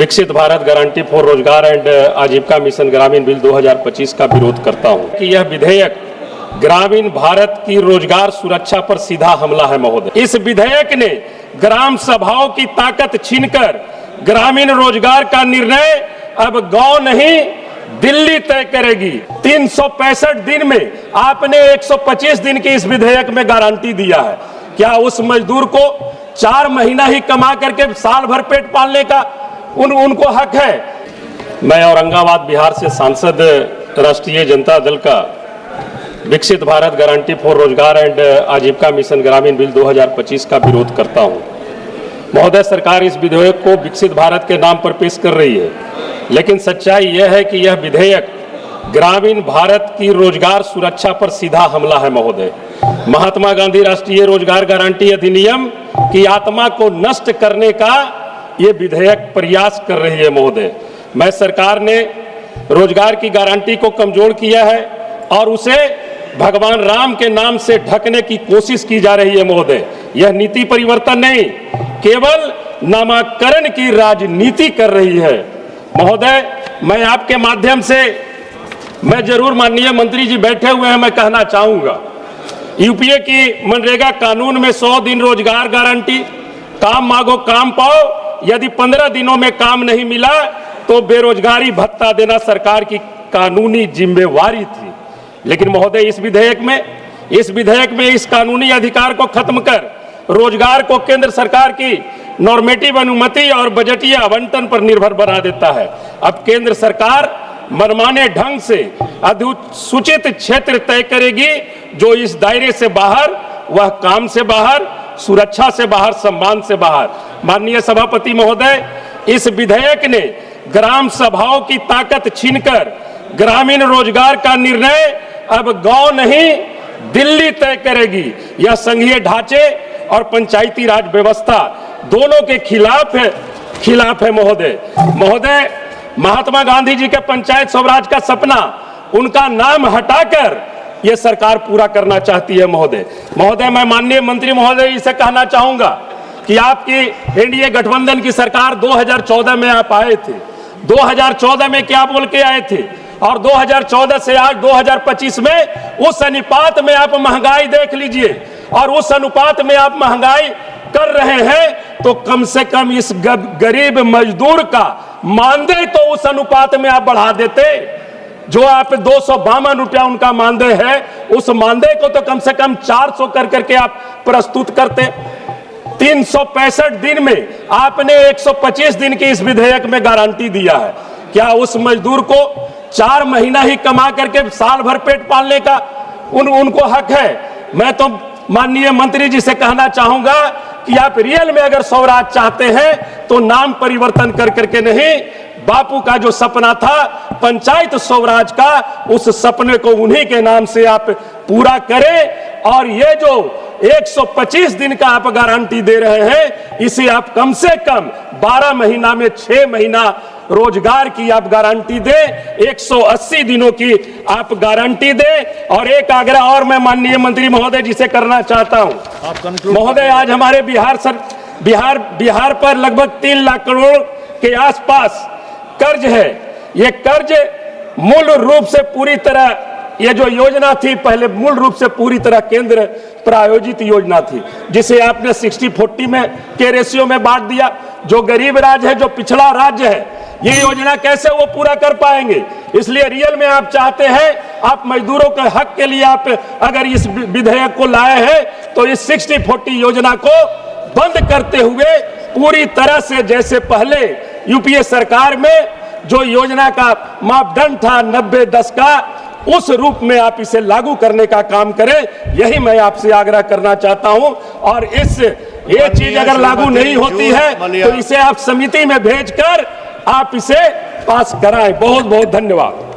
विकसित Bharat guarantee for रोजगार and आजीविका मिशन ग्रामीण बिल 2025 का विरोध करता हूं कि यह विधेयक ग्रामीण भारत की रोजगार सुरक्षा पर सीधा हमला है महोदय। इस विधेयक ने ग्राम सभाओं की ताकत छीनकर ग्रामीण रोजगार का निर्णय अब गांव नहीं दिल्ली तय करेगी। 365 दिन में आपने 125 दिन की इस विधेयक में गारंटी दिया है। क्या उस मजदूर को 4 महीना ही कमा करके साल भर पेट पालने का उनको हक है? मैं औरंगाबाद बिहार से सांसद राष्ट्रीय जनता दल का विकसित भारत गारंटी फॉर रोजगार एंड आजीविका मिशन ग्रामीण बिल 2025 का विरोध करता हूं। महोदय, सरकार इस विधेयक को विकसित भारत के नाम पर पेश कर रही है, लेकिन सच्चाई यह है कि यह विधेयक ग्रामीण भारत की रोजगार सुरक्षा पर सीधा हमला है महोदय। महात्मा गांधी राष्ट्रीय रोजगार गारंटी अधिनियम की आत्मा को नष्ट करने का ये विधेयक प्रयास कर रही है महोदय। मैं सरकार ने रोजगार की गारंटी को कमजोर किया है और उसे भगवान राम के नाम से ढकने की कोशिश की जा रही है महोदय। यह नीति परिवर्तन नहीं, केवल नामकरण की राजनीति कर रही है महोदय। मैं आपके माध्यम से मैं जरूर, माननीय मंत्री जी बैठे हुए हैं, मैं कहना चाहूंगा, यूपीए की मनरेगा कानून में 100 दिन रोजगार गारंटी, काम मांगो काम पाओ, यदि 15 दिनों में काम नहीं मिला तो बेरोजगारी भत्ता देना सरकार की कानूनी जिम्मेवारी थी। लेकिन महोदय, इस विधेयक में इस कानूनी अधिकार को खत्म कर रोजगार को केंद्र सरकार की नॉर्मेटिव अनुमति और बजटीय आवंटन पर निर्भर बना देता है। अब केंद्र सरकार मनमाने ढंग से अधिसूचित क्षेत्र तय करेगी, जो इस दायरे से बाहर, वह काम से बाहर, सुरक्षा से बाहर, सम्मान से बाहर। माननीय सभापति महोदय, इस विधेयक ने ग्राम सभाओं की ताकत छीनकर ग्रामीण रोजगार का निर्णय अब गांव नहीं दिल्ली तय करेगी। यह संघीय ढांचे और पंचायती राज व्यवस्था दोनों के खिलाफ है महोदय। महात्मा गांधी जी के पंचायत स्वराज का सपना, उनका नाम हटाकर यह सरकार पूरा करना चाहती है महोदय। मैं माननीय मंत्री महोदय से कहना चाहूंगा कि आपकी एनडीए गठबंधन की सरकार 2014 में आप आए थे। 2014 में क्या बोल के आए थे और 2014 से आज 2025 में उस अनुपात में आप महंगाई देख लीजिए, और उस अनुपात में आप महंगाई कर रहे हैं, तो कम से कम इस गरीब मजदूर का मानदेय तो उस अनुपात में आप बढ़ा देते। जो आप 252 रुपया उनका मानदेय है, उस मानदेय को तो कम से कम 400 करके आप प्रस्तुत करते। 365 दिन में आपने 125 दिन की इस विधेयक में गारंटी दिया है। क्या उस मजदूर को 4 महीना ही कमा करके साल भर पेट पालने का उनको हक है? मैं तो माननीय मंत्री जी से कहना चाहूंगा कि आप रियल में अगर स्वराज चाहते हैं तो नाम परिवर्तन करके नहीं, बापू का जो सपना था पंचायत स्वराज का, उस सपने को उन्हीं के नाम से आप पूरा करें। और ये जो 125 दिन का आप गारंटी दे रहे हैं, इसे आप कम से कम 12 महीना में 6 महीना रोजगार की आप गारंटी दें, 180 दिनों की आप गारंटी दें। और एक आग्रह और मैं माननीय मंत्री महोदय जी से करना चाहता हूं महोदय, आज हमारे बिहार पर लगभग 3 लाख करोड़ के आसपास कर्ज है। ये कर्ज मूल रूप से पूरी तरह, ये जो योजना थी पहले मूल रूप से पूरी तरह केंद्र प्रायोजित योजना थी, जिसे आपने 60-40 में के रेशियो में बांट दिया। जो गरीब राज्य है, जो पिछड़ा राज्य है, ये योजना कैसे वो पूरा कर पाएंगे? इसलिए रियल में आप चाहते हैं, आप मजदूरों के हक के लिए आप अगर इस विधेयक को लाए हैं, तो इस 60-40 योजना को बंद करते हुए पूरी तरह से, जैसे पहले यूपीए सरकार में जो योजना का मापदंड था 90-10 का, उस रूप में आप इसे लागू करने का काम करें। यही मैं आपसे आग्रह करना चाहता हूं। और ये चीज अगर लागू नहीं होती है तो इसे आप समिति में भेजकर आप इसे पास कराएं। बहुत बहुत धन्यवाद।